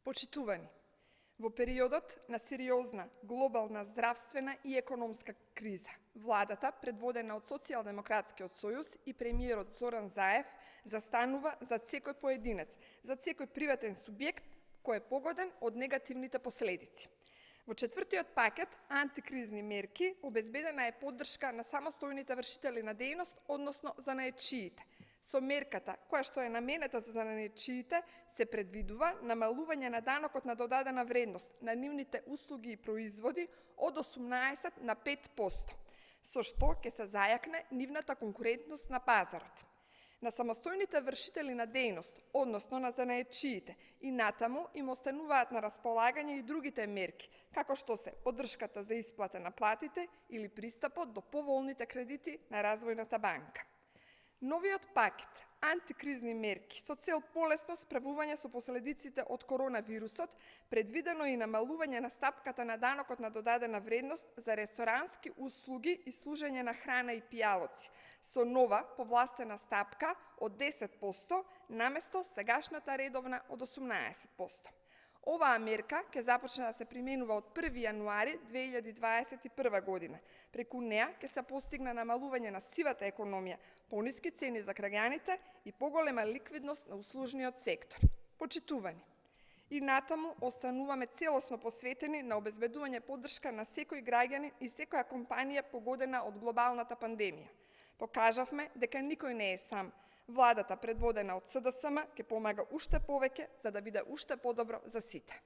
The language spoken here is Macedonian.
Почитувани, во периодот на сериозна глобална здравствена и економска криза, владата, предводена од Социјалдемократскиот сојуз и премиерот Зоран Заев, застанува за секој поединец, за секој приватен субјект кој е погоден од негативните последици. Во четвртиот пакет антикризни мерки обезбедена е поддршка на самостојните вршители на дејност, односно занаетчиите. Со мерката, која што е наменета за занаетчиите, се предвидува намалување на данокот на додадена вредност на нивните услуги и производи од 18 на 5%, со што ќе се зајакне нивната конкурентност на пазарот. На самостојните вршители на дејност, односно на занаетчиите, и натаму им остануваат на располагање и другите мерки, како што се поддршката за исплата на платите или пристапот до поволните кредити на Развојната банка. Новиот пакет антикризни мерки со цел полесно справување со последиците од коронавирусот, предвидено и намалување на стапката на данокот на додадена вредност за ресторански услуги и служење на храна и пијалоци, со нова повластена стапка од 10% наместо сегашната редовна од 18%. Оваа мерка ќе започне да се применува од 1 јануари 2021 година. Преку неа ќе се постигне намалување на сивата економија, пониски цени за граѓаните и поголема ликвидност на услужниот сектор. Почитувани, и натаму остануваме целосно посветени на обезбедување поддршка на секој граѓанин и секоја компанија погодена од глобалната пандемија. Покажавме дека никој не е сам. Владата, предводена од СДСМ, ќе помага уште повеќе за да биде уште подобро за сите.